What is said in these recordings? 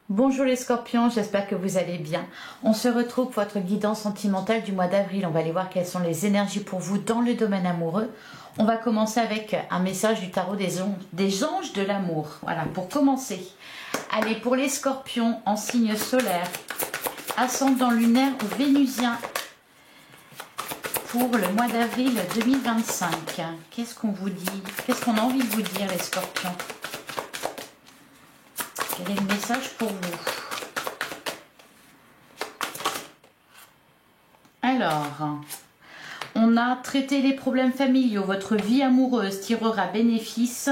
Bonjour les scorpions, j'espère que vous allez bien. On se retrouve pour votre guidance sentimentale du mois d'avril. On va aller voir quelles sont les énergies pour vous dans le domaine amoureux. On va commencer avec un message du tarot des anges de l'amour. Voilà, pour commencer. Allez, pour les scorpions en signe solaire, ascendant lunaire ou vénusien, pour le mois d'avril 2025. Qu'est-ce qu'on vous dit? Qu'est-ce qu'on a envie de vous dire les scorpions? Quel est le message pour vous? Alors, on a traité les problèmes familiaux. Votre vie amoureuse tirera bénéfice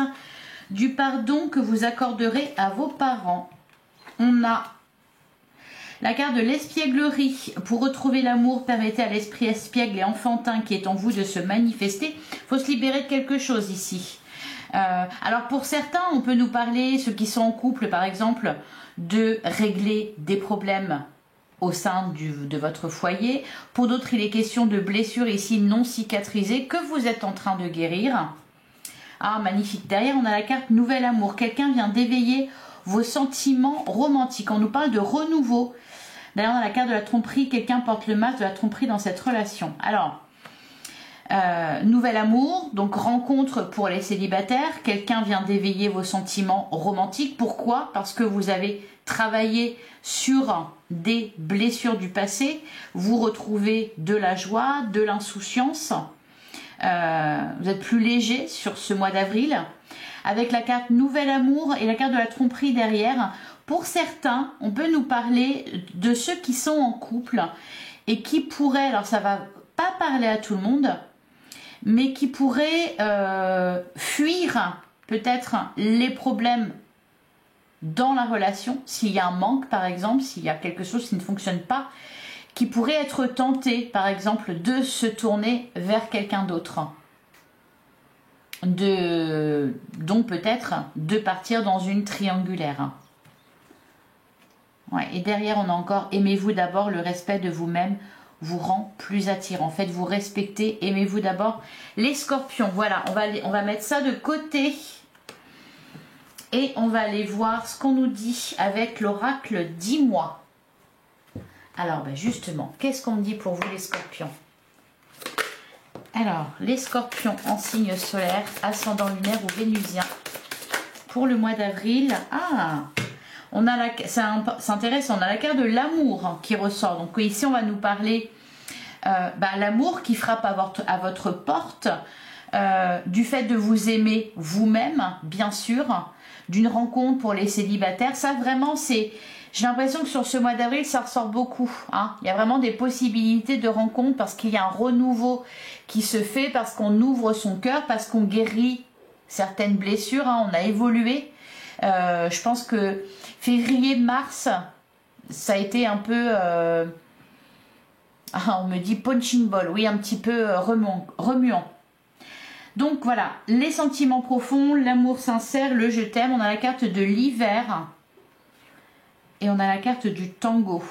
du pardon que vous accorderez à vos parents. On a la carte de l'espièglerie. Pour retrouver l'amour, permettez à l'esprit espiègle et enfantin qui est en vous de se manifester. Il faut se libérer de quelque chose ici. Alors pour certains, on peut nous parler, ceux qui sont en couple par exemple, de régler des problèmes au sein de votre foyer. Pour d'autres, il est question de blessures ici non cicatrisées que vous êtes en train de guérir. Ah, magnifique. Derrière, on a la carte Nouvel Amour. Quelqu'un vient d'éveiller vos sentiments romantiques. On nous parle de renouveau. Derrière, on a la carte de la tromperie. Quelqu'un porte le masque de la tromperie dans cette relation. Alors, nouvel amour, donc rencontre pour les célibataires. Quelqu'un vient d'éveiller vos sentiments romantiques. Pourquoi? Parce que vous avez travaillé sur des blessures du passé. Vous retrouvez de la joie, de l'insouciance. Vous êtes plus léger sur ce mois d'avril. Avec la carte Nouvel Amour et la carte de la tromperie derrière. Pour certains, on peut nous parler de ceux qui sont en couple et qui pourraient, alors ça va pas parler à tout le monde, mais qui pourraient fuir peut-être les problèmes dans la relation, s'il y a un manque par exemple, s'il y a quelque chose qui ne fonctionne pas, qui pourrait être tenté par exemple de se tourner vers quelqu'un d'autre. Donc peut-être de partir dans une triangulaire. Ouais, et derrière on a encore aimez-vous d'abord, le respect de vous-même vous rend plus attirant. En fait, vous respectez, aimez-vous d'abord. Les scorpions, voilà, on va mettre ça de côté. Et on va aller voir ce qu'on nous dit avec l'oracle 10 mois. Alors, ben justement, qu'est-ce qu'on me dit pour vous les scorpions? Alors, les scorpions en signe solaire, ascendant lunaire ou vénusien, pour le mois d'avril. Ah, on a c'est intéressant, on a la carte de l'amour qui ressort. Donc ici, on va nous parler l'amour qui frappe à votre porte, du fait de vous aimer vous-même, bien sûr, d'une rencontre pour les célibataires. Ça, vraiment, j'ai l'impression que sur ce mois d'avril, ça ressort beaucoup. Hein. Il y a vraiment des possibilités de rencontre parce qu'il y a un renouveau qui se fait, parce qu'on ouvre son cœur, parce qu'on guérit certaines blessures. Hein. On a évolué. Je pense que février-mars, ça a été un peu... on me dit punching ball, oui, un petit peu remuant. Donc voilà, les sentiments profonds, l'amour sincère, le je t'aime. On a la carte de l'hiver et on a la carte du tango.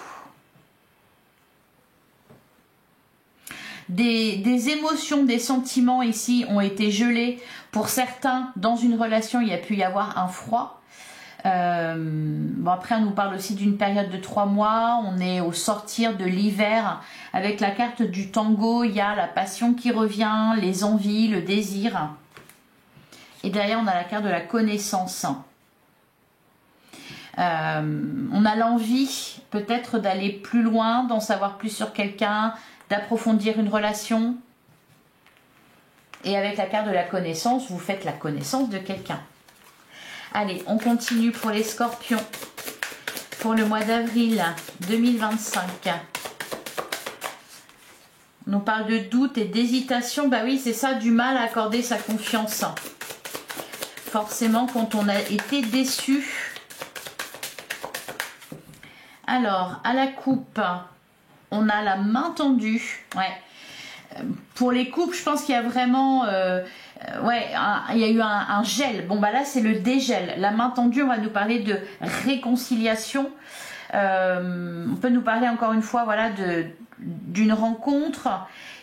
Des émotions, des sentiments ici ont été gelés. Pour certains, dans une relation, il y a pu y avoir un froid. Bon, après on nous parle aussi d'une période de 3 mois, on est au sortir de l'hiver. Avec la carte du tango, il y a la passion qui revient, les envies, le désir, et derrière on a la carte de la connaissance. On a l'envie peut-être d'aller plus loin, d'en savoir plus sur quelqu'un, d'approfondir une relation, et avec la carte de la connaissance, vous faites la connaissance de quelqu'un. Allez, on continue pour les scorpions pour le mois d'avril 2025. On nous parle de doute et d'hésitation. Bah oui, c'est ça, du mal à accorder sa confiance. Forcément, quand on a été déçu. Alors, à la coupe, on a la main tendue. Ouais. Pour les coupes, je pense qu'il y a vraiment... il y a eu un gel. Bon, bah là, c'est le dégel. La main tendue, on va nous parler de réconciliation. On peut nous parler encore une fois, voilà, d'une rencontre.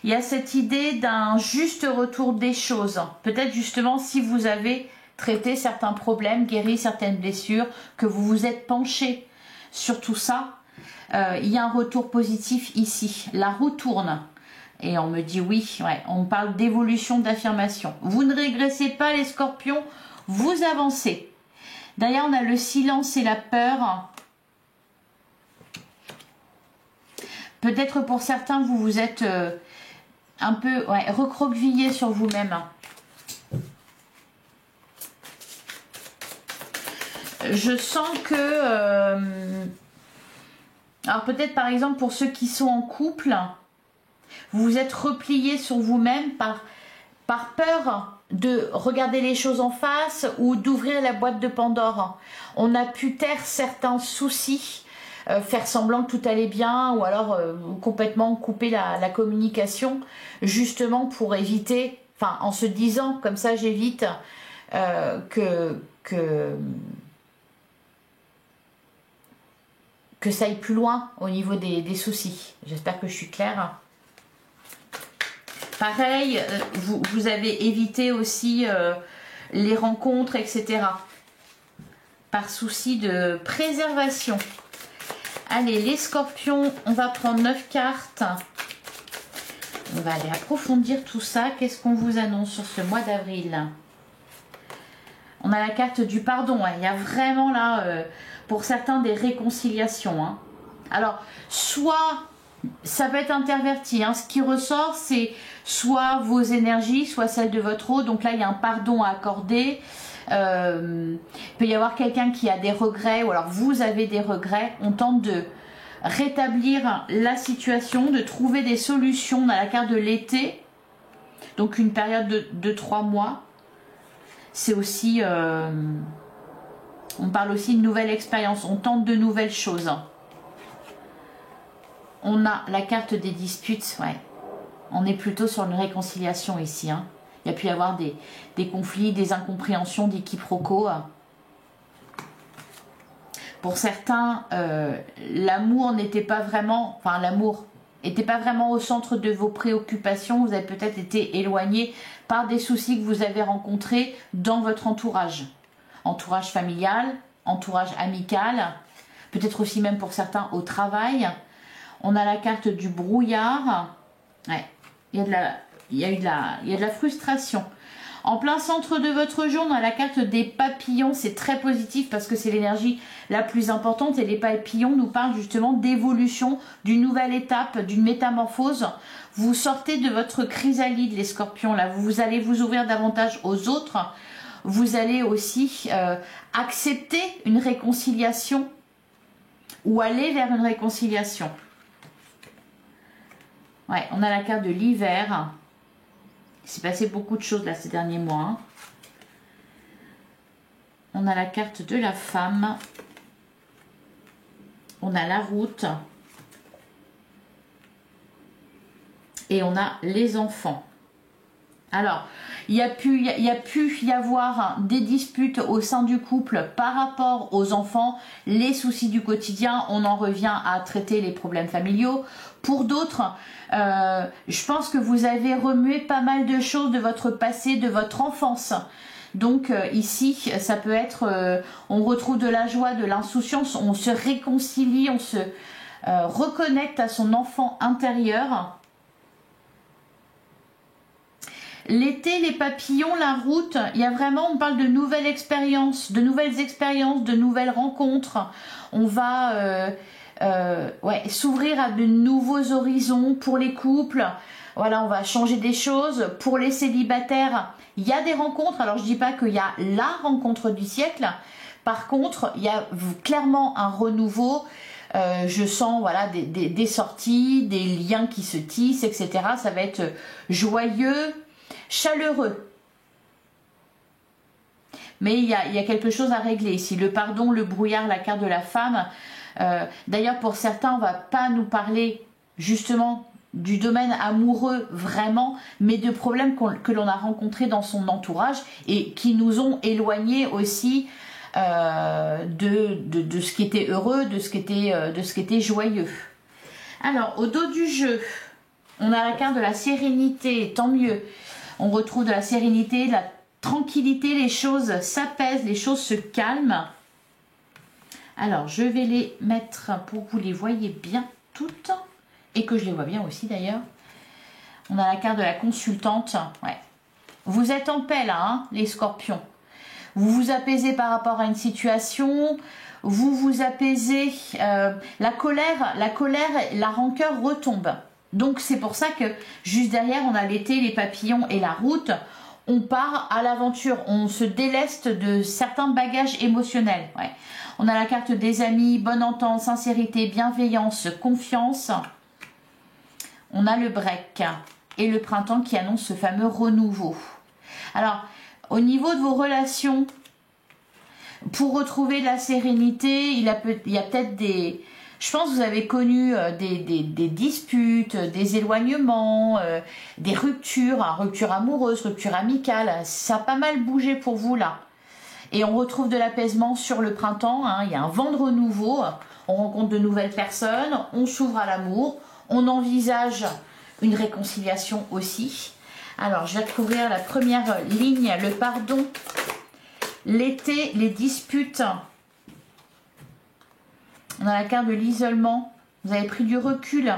Il y a cette idée d'un juste retour des choses. Peut-être justement si vous avez traité certains problèmes, guéri certaines blessures, que vous vous êtes penché sur tout ça. Il y a un retour positif ici. La roue tourne. Et on me dit oui, ouais, on parle d'évolution, d'affirmation. Vous ne régressez pas les scorpions, vous avancez. Derrière, on a le silence et la peur. Peut-être pour certains, vous vous êtes un peu recroquevillé sur vous-même. Je sens que... alors peut-être par exemple pour ceux qui sont en couple, vous vous êtes replié sur vous-même par peur de regarder les choses en face ou d'ouvrir la boîte de Pandore. On a pu taire certains soucis, faire semblant que tout allait bien ou alors complètement couper la communication justement pour éviter, enfin en se disant comme ça j'évite que ça aille plus loin au niveau des soucis. J'espère que je suis claire. Pareil, vous avez évité aussi les rencontres, etc. Par souci de préservation. Allez, les scorpions, on va prendre 9 cartes. On va aller approfondir tout ça. Qu'est-ce qu'on vous annonce sur ce mois d'avril? On a la carte du pardon. Hein. Il y a vraiment là, pour certains, des réconciliations. Hein. Alors, soit... ça peut être interverti, hein. Ce qui ressort c'est soit vos énergies, soit celles de votre eau, donc là il y a un pardon à accorder, il peut y avoir quelqu'un qui a des regrets, ou alors vous avez des regrets, on tente de rétablir la situation, de trouver des solutions dans la carte de l'été, donc une période de 3 mois, c'est aussi, on parle aussi de nouvelles expériences, on tente de nouvelles choses. On a la carte des disputes, ouais. On est plutôt sur une réconciliation ici. Hein. Il y a pu y avoir des conflits, des incompréhensions, des quiproquos. Pour certains, l'amour n'était pas vraiment... Enfin, l'amour n'était pas vraiment au centre de vos préoccupations. Vous avez peut-être été éloigné par des soucis que vous avez rencontrés dans votre entourage. Entourage familial, entourage amical, peut-être aussi même pour certains au travail. On a la carte du brouillard. Ouais, il y a de la frustration. En plein centre de votre jour, on a la carte des papillons. C'est très positif parce que c'est l'énergie la plus importante. Et les papillons nous parlent justement d'évolution, d'une nouvelle étape, d'une métamorphose. Vous sortez de votre chrysalide, les scorpions. Là, vous allez vous ouvrir davantage aux autres. Vous allez aussi accepter une réconciliation ou aller vers une réconciliation. Ouais, on a la carte de l'hiver. Il s'est passé beaucoup de choses là ces derniers mois. Hein. On a la carte de la femme. On a la route. Et on a les enfants. Alors, il y a pu y avoir des disputes au sein du couple par rapport aux enfants, les soucis du quotidien, on en revient à traiter les problèmes familiaux. Pour d'autres, je pense que vous avez remué pas mal de choses de votre passé, de votre enfance. Donc ici, ça peut être, on retrouve de la joie, de l'insouciance, on se réconcilie, on se reconnecte à son enfant intérieur. L'été, les papillons, la route, il y a vraiment, on parle de nouvelles expériences, de nouvelles rencontres. On va s'ouvrir à de nouveaux horizons pour les couples. Voilà, on va changer des choses. Pour les célibataires, il y a des rencontres. Alors, je ne dis pas qu'il y a la rencontre du siècle. Par contre, il y a clairement un renouveau. Je sens voilà, des sorties, des liens qui se tissent, etc. Ça va être joyeux, chaleureux. Mais il y a quelque chose à régler ici. Le pardon, le brouillard, la carte de la femme. D'ailleurs, pour certains, on ne va pas nous parler justement du domaine amoureux vraiment, mais de problèmes que l'on a rencontrés dans son entourage et qui nous ont éloignés aussi de ce qui était heureux, de ce qui était joyeux. Alors, au dos du jeu, on a la carte de la sérénité, tant mieux. On retrouve de la sérénité, de la tranquillité, les choses s'apaisent, les choses se calment. Alors, je vais les mettre pour que vous les voyez bien toutes et que je les vois bien aussi d'ailleurs. On a la carte de la consultante. Ouais. Vous êtes en paix là, hein, les scorpions. Vous vous apaisez par rapport à une situation. Vous vous apaisez. La colère, la rancœur retombe. Donc c'est pour ça que juste derrière, on a l'été, les papillons et la route. On part à l'aventure. On se déleste de certains bagages émotionnels. Ouais. On a la carte des amis, bonne entente, sincérité, bienveillance, confiance. On a le break et le printemps qui annonce ce fameux renouveau. Alors, au niveau de vos relations, pour retrouver de la sérénité, il y a peut-être des... Je pense que vous avez connu des disputes, des éloignements, des ruptures, hein, rupture amoureuse, rupture amicale. Ça a pas mal bougé pour vous là. Et on retrouve de l'apaisement sur le printemps. Hein, il y a un vent de renouveau. On rencontre de nouvelles personnes. On s'ouvre à l'amour. On envisage une réconciliation aussi. Alors, je vais recouvrir la première ligne, le pardon, l'été, les disputes. On a la carte de l'isolement. Vous avez pris du recul.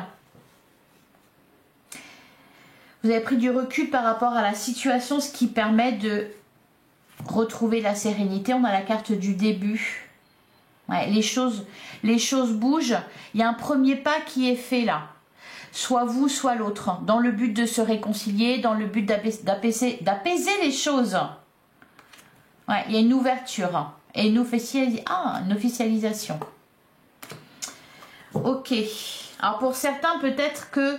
Vous avez pris du recul par rapport à la situation, ce qui permet de retrouver la sérénité. On a la carte du début. Ouais, les choses bougent. Il y a un premier pas qui est fait là. Soit vous, soit l'autre. Dans le but de se réconcilier, dans le but d'apaiser les choses. Ouais, il y a une ouverture et une officialisation. Ok. Alors pour certains, peut-être que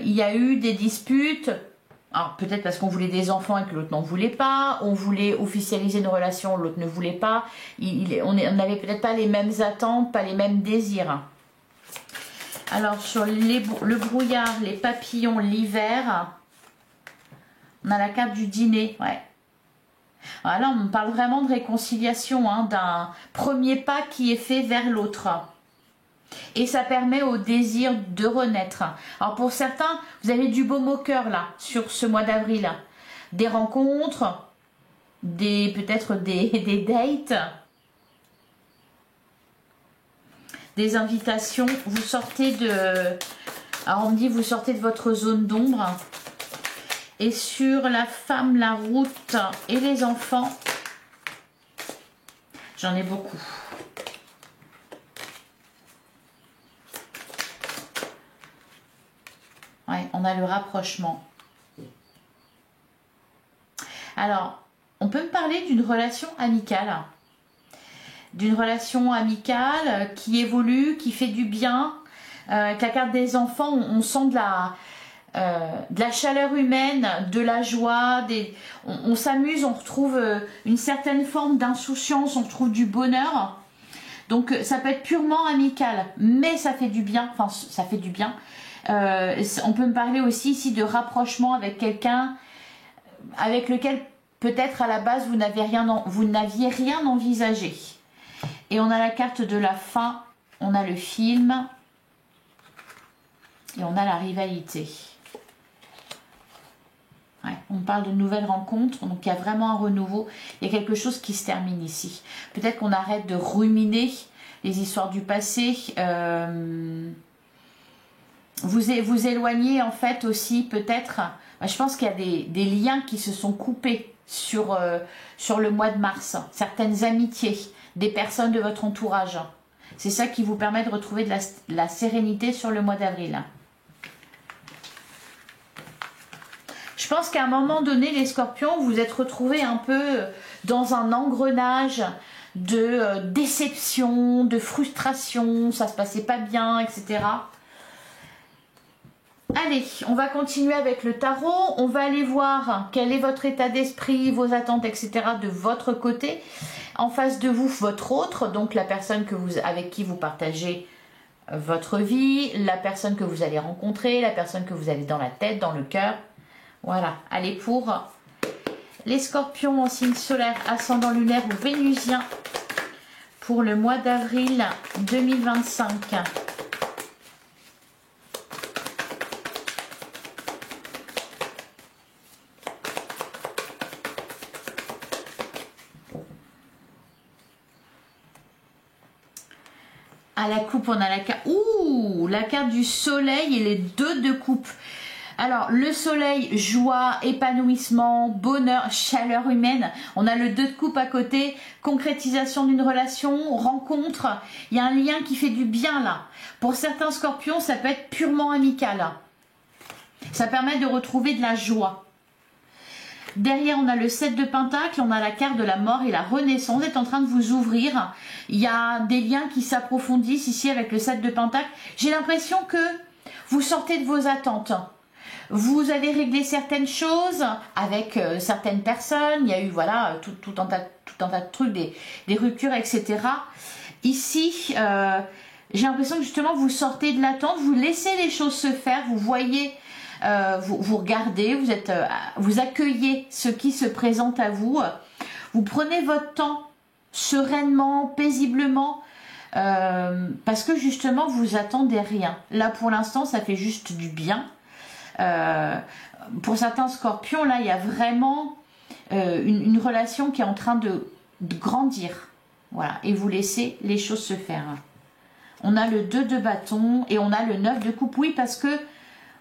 il y a eu des disputes. Alors peut-être parce qu'on voulait des enfants et que l'autre n'en voulait pas. On voulait officialiser une relation, l'autre ne voulait pas. On n'avait peut-être pas les mêmes attentes, pas les mêmes désirs. Alors sur le brouillard, les papillons, l'hiver, on a la carte du dîner. Ouais. Voilà, on parle vraiment de réconciliation, hein, d'un premier pas qui est fait vers l'autre. Et ça permet au désir de renaître. Alors pour certains, vous avez du baume au cœur là, sur ce mois d'avril. Des rencontres, peut-être des dates, des invitations. Vous sortez de... Alors on me dit, vous sortez de votre zone d'ombre. Et sur la femme, la route et les enfants, j'en ai beaucoup. Ouais, on a le rapprochement. Alors, on peut me parler d'une relation amicale. D'une relation amicale qui évolue, qui fait du bien. Avec la carte des enfants, on sent de la chaleur humaine, de la joie. On s'amuse, on retrouve une certaine forme d'insouciance, on retrouve du bonheur. Donc, ça peut être purement amical, mais ça fait du bien. Enfin, ça fait du bien. On peut me parler aussi ici de rapprochement avec quelqu'un avec lequel peut-être à la base vous n'aviez rien envisagé. Et on a la carte de la fin, on a le film et on a la rivalité. Ouais, on parle de nouvelles rencontres, donc il y a vraiment un renouveau, il y a quelque chose qui se termine ici. Peut-être qu'on arrête de ruminer les histoires du passé. Vous éloignez en fait aussi peut-être, je pense qu'il y a des liens qui se sont coupés sur le mois de mars, certaines amitiés, des personnes de votre entourage. C'est ça qui vous permet de retrouver de la sérénité sur le mois d'avril. Je pense qu'à un moment donné, les scorpions, vous vous êtes retrouvés un peu dans un engrenage de déception, de frustration, ça se passait pas bien, etc. Allez, on va continuer avec le tarot. On va aller voir quel est votre état d'esprit, vos attentes, etc. de votre côté. En face de vous, votre autre, donc la personne avec qui vous partagez votre vie, la personne que vous allez rencontrer, la personne que vous avez dans la tête, dans le cœur. Voilà, allez pour les scorpions en signe solaire, ascendant lunaire ou vénusien pour le mois d'avril 2025. À la coupe, on a la carte... Ouh, la carte du soleil et les 2 de coupe. Alors, le soleil, joie, épanouissement, bonheur, chaleur humaine. On a le 2 de coupe à côté, concrétisation d'une relation, rencontre. Il y a un lien qui fait du bien là. Pour certains scorpions, ça peut être purement amical. Ça permet de retrouver de la joie. Derrière, on a le 7 de Pentacle, on a la carte de la mort et la renaissance. Vous êtes en train de vous ouvrir. Il y a des liens qui s'approfondissent ici avec le 7 de Pentacle. J'ai l'impression que vous sortez de vos attentes. Vous avez réglé certaines choses avec certaines personnes. Il y a eu voilà tout un tas de trucs, des ruptures, etc. Ici, j'ai l'impression que justement vous sortez de l'attente, vous laissez les choses se faire, vous voyez, vous regardez, vous accueillez ce qui se présente à vous. Vous prenez votre temps sereinement, paisiblement, parce que justement vous attendez rien. Là pour l'instant ça fait juste du bien. Pour certains scorpions, là, il y a vraiment une relation qui est en train de grandir. Voilà, et vous laissez les choses se faire. On a le 2 de bâton et on a le 9 de coupe. Oui, parce que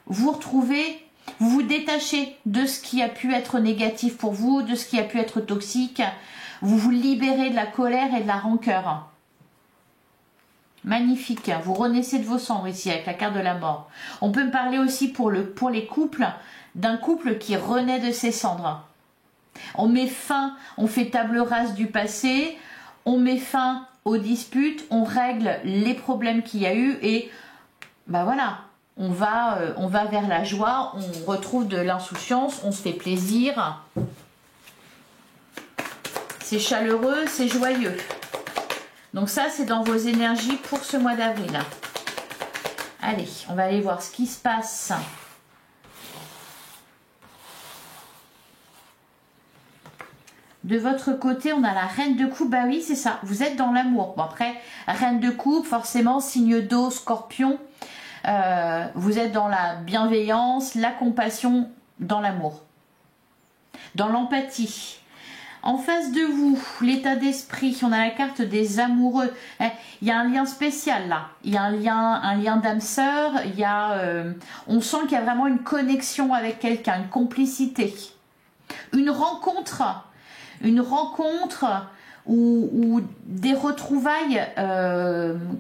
vous retrouvez, vous vous détachez de ce qui a pu être négatif pour vous, de ce qui a pu être toxique. Vous vous libérez de la colère et de la rancœur. Magnifique, vous renaissez de vos cendres ici avec la carte de la mort. On peut me parler aussi pour les couples, d'un couple qui renaît de ses cendres. On met fin, on fait table rase du passé, on met fin aux disputes, on règle les problèmes qu'il y a eu et ben voilà, on va vers la joie, on retrouve de l'insouciance, on se fait plaisir. C'est chaleureux, c'est joyeux. Donc ça, c'est dans vos énergies pour ce mois d'avril. Allez, on va aller voir ce qui se passe. De votre côté, on a la reine de coupe. Bah oui, c'est ça, vous êtes dans l'amour. Bon après, reine de coupe, forcément, signe d'eau, scorpion. Vous êtes dans la bienveillance, la compassion, dans l'amour. Dans l'empathie. En face de vous, l'état d'esprit, on a la carte des amoureux. Il y a un lien spécial là. Il y a un lien d'âme sœur. On sent qu'il y a vraiment une connexion avec quelqu'un, une complicité. Une rencontre ou des retrouvailles,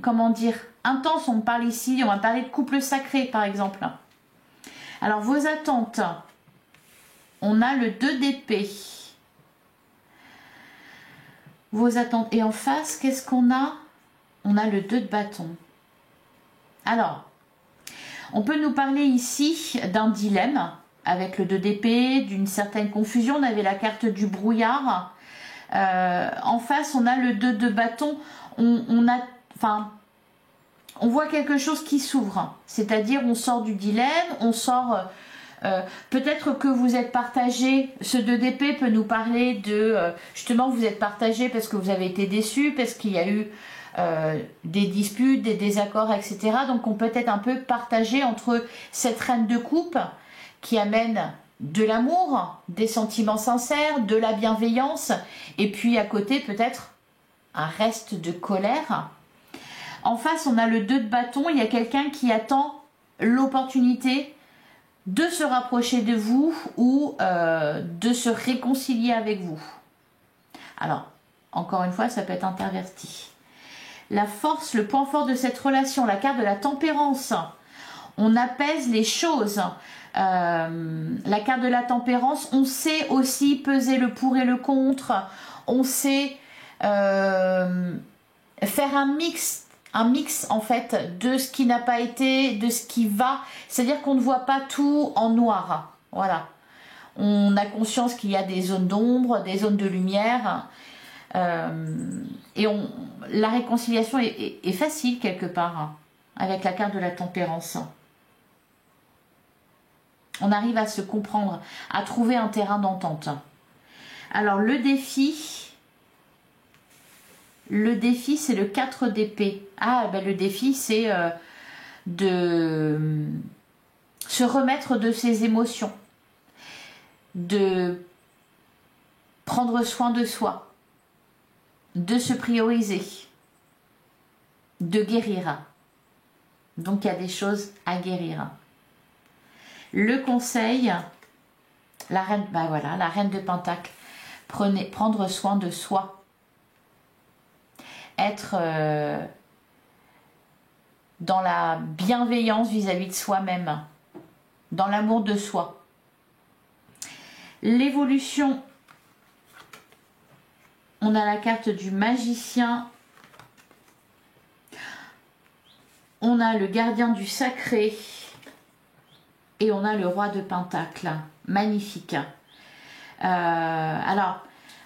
comment dire, intenses. On parle ici, on va parler de couple sacré par exemple. Alors vos attentes, on a le 2 d'épée. Vos attentes. Et en face, qu'est-ce qu'on a? On a le 2 de bâton. Alors, on peut nous parler ici d'un dilemme avec le 2 d'épée, d'une certaine confusion. On avait la carte du brouillard. En face, on a le 2 de bâton. On voit quelque chose qui s'ouvre. C'est-à-dire, on sort du dilemme, on sort... peut-être que vous êtes partagé, ce 2 d'épée peut nous parler de justement vous êtes partagé parce que vous avez été déçu, parce qu'il y a eu des disputes, des désaccords, etc. Donc on peut être un peu partagé entre cette reine de coupe qui amène de l'amour, des sentiments sincères, de la bienveillance, et puis à côté peut-être un reste de colère. En face on a le 2 de bâton, il y a quelqu'un qui attend l'opportunité de se rapprocher de vous ou de se réconcilier avec vous. Alors, encore une fois, ça peut être interverti. La force, le point fort de cette relation, la carte de la tempérance. On apaise les choses. La carte de la tempérance, on sait aussi peser le pour et le contre. On sait faire un mix en fait de ce qui n'a pas été, de ce qui va, c'est-à-dire qu'on ne voit pas tout en noir. Voilà, on a conscience qu'il y a des zones d'ombre, des zones de lumière, et la réconciliation est facile quelque part avec la carte de la tempérance. On arrive à se comprendre, à trouver un terrain d'entente. Alors le défi, c'est le 4 d'épée. Ah, ben le défi, c'est de se remettre de ses émotions, de prendre soin de soi, de se prioriser. de guérir. Donc il y a des choses à guérir. Le conseil, la reine, bah voilà, la reine de Pentacle. Prendre soin de soi. Être dans la bienveillance vis-à-vis de soi-même. Dans l'amour de soi. L'évolution. On a la carte du magicien. On a le gardien du sacré. Et on a le roi de Pentacle. Magnifique. Alors,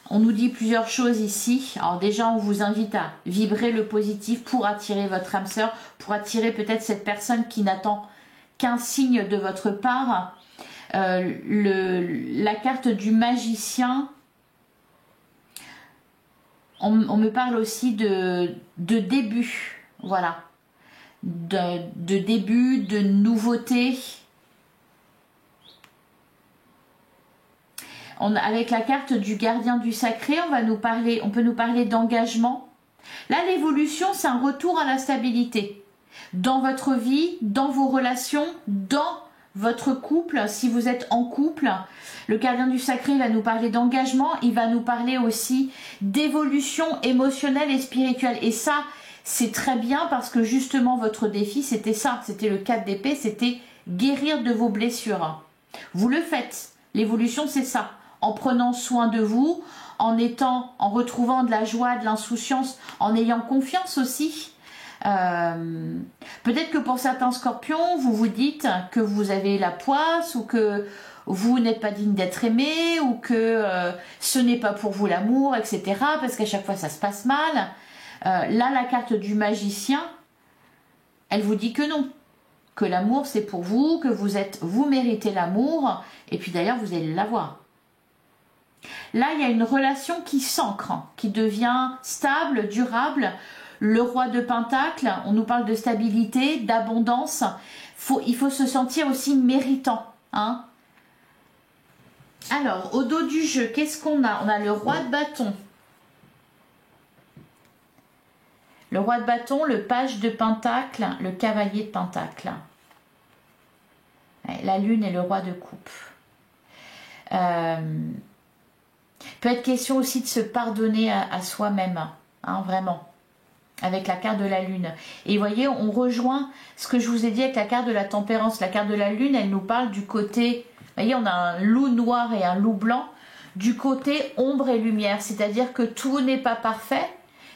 on nous dit plusieurs choses ici. Alors déjà, on vous invite à vibrer le positif pour attirer votre âme sœur, pour attirer peut-être cette personne qui n'attend qu'un signe de votre part. La carte du magicien, on me parle aussi de début, voilà, de début, de nouveauté. Avec la carte du gardien du sacré, on peut nous parler d'engagement. Là, l'évolution, c'est un retour à la stabilité. Dans votre vie, dans vos relations, dans votre couple, si vous êtes en couple. Le gardien du sacré va nous parler d'engagement, il va nous parler aussi d'évolution émotionnelle et spirituelle. Et ça, c'est très bien parce que justement, votre défi, c'était ça. C'était le 4 d'épée, c'était guérir de vos blessures. Vous le faites. L'évolution, c'est ça. En prenant soin de vous, en retrouvant de la joie, de l'insouciance, en ayant confiance aussi. Peut-être que pour certains scorpions, vous vous dites que vous avez la poisse ou que vous n'êtes pas digne d'être aimé ou que ce n'est pas pour vous l'amour, etc. Parce qu'à chaque fois, ça se passe mal. Là, la carte du magicien, elle vous dit que non. Que l'amour, c'est pour vous, que vous méritez l'amour. Et puis d'ailleurs, vous allez l'avoir. Là, il y a une relation qui s'ancre, qui devient stable, durable. Le roi de Pentacle, on nous parle de stabilité, d'abondance. Il faut se sentir aussi méritant. Hein. Alors, au dos du jeu, qu'est-ce qu'on a? On a le roi de bâton. Le roi de bâton, le page de Pentacle, le cavalier de Pentacle. La lune et le roi de coupe. Peut être question aussi de se pardonner à soi-même, hein, vraiment, avec la carte de la lune. Et vous voyez, on rejoint ce que je vous ai dit avec la carte de la tempérance. La carte de la lune, elle nous parle du côté, vous voyez, on a un loup noir et un loup blanc, du côté ombre et lumière, c'est-à-dire que tout n'est pas parfait,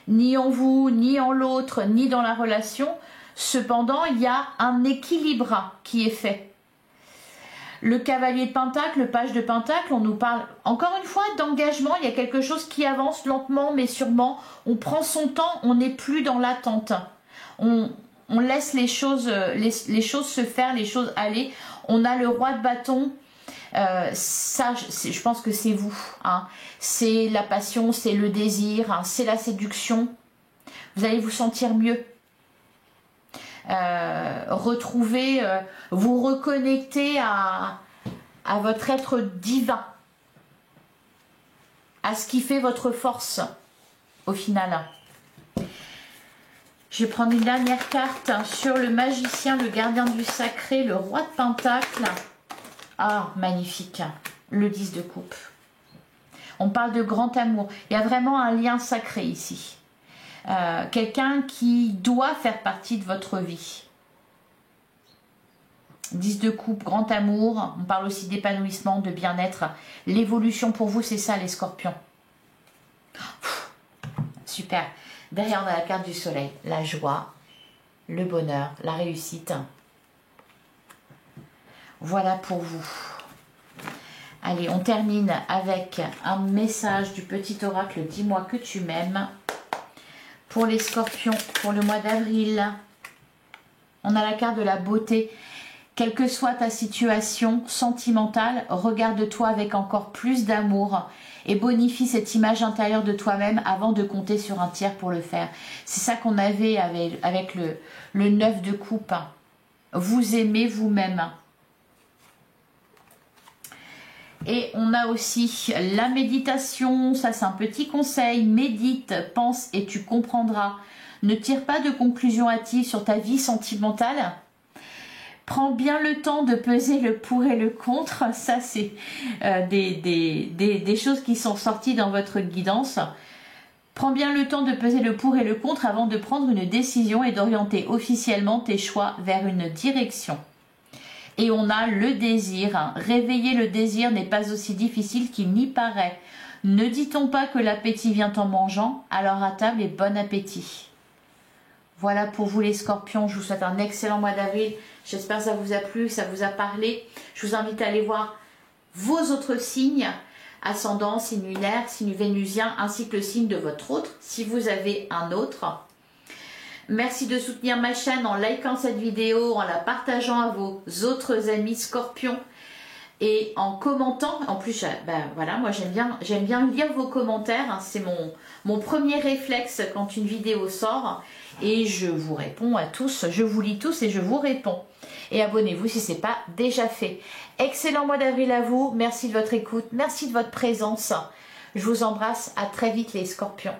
ni en vous, ni en l'autre, ni dans la relation. Cependant, il y a un équilibre qui est fait. Le cavalier de Pentacle, le page de Pentacle, on nous parle encore une fois d'engagement. Il y a quelque chose qui avance lentement mais sûrement. On prend son temps, on n'est plus dans l'attente. On laisse les choses se faire, les choses aller. On a le roi de bâton. Ça, je pense que c'est vous. Hein. C'est la passion, c'est le désir, hein, c'est la séduction. Vous allez vous sentir mieux. Retrouver, vous reconnecter à votre être divin, à ce qui fait votre force au final. Je vais prendre une dernière carte sur le magicien, le gardien du sacré, le roi de Pentacle. Ah, magnifique, le 10 de coupe. On parle de grand amour, il y a vraiment un lien sacré ici. Quelqu'un qui doit faire partie de votre vie. 10 de coupe, grand amour. On parle aussi d'épanouissement, de bien-être. L'évolution pour vous, c'est ça les scorpions. Super. Derrière, on a la carte du soleil. La joie, le bonheur, la réussite. Voilà pour vous. Allez, on termine avec un message du petit oracle. Dis-moi que tu m'aimes. Pour les scorpions, pour le mois d'avril, on a la carte de la beauté. Quelle que soit ta situation sentimentale, regarde-toi avec encore plus d'amour et bonifie cette image intérieure de toi-même avant de compter sur un tiers pour le faire. C'est ça qu'on avait avec le 9 de coupe. Vous aimez vous-même. Et on a aussi la méditation, ça c'est un petit conseil, médite, pense et tu comprendras. Ne tire pas de conclusion hâtive sur ta vie sentimentale. Prends bien le temps de peser le pour et le contre. Ça, c'est des choses qui sont sorties dans votre guidance. Prends bien le temps de peser le pour et le contre avant de prendre une décision et d'orienter officiellement tes choix vers une direction. Et on a le désir. Réveiller le désir n'est pas aussi difficile qu'il n'y paraît. Ne dit-on pas que l'appétit vient en mangeant? Alors à table et bon appétit. Voilà pour vous les scorpions. Je vous souhaite un excellent mois d'avril. J'espère que ça vous a plu, que ça vous a parlé. Je vous invite à aller voir vos autres signes. Ascendant, signe lunaire, signe vénusien, ainsi que le signe de votre autre, si vous avez un autre. Merci de soutenir ma chaîne en likant cette vidéo, en la partageant à vos autres amis scorpions et en commentant. En plus, ben voilà, moi j'aime bien lire vos commentaires. C'est mon premier réflexe quand une vidéo sort. Et je vous réponds à tous, je vous lis tous et je vous réponds. Et abonnez-vous si ce n'est pas déjà fait. Excellent mois d'avril à vous, merci de votre écoute, merci de votre présence. Je vous embrasse, à très vite les scorpions.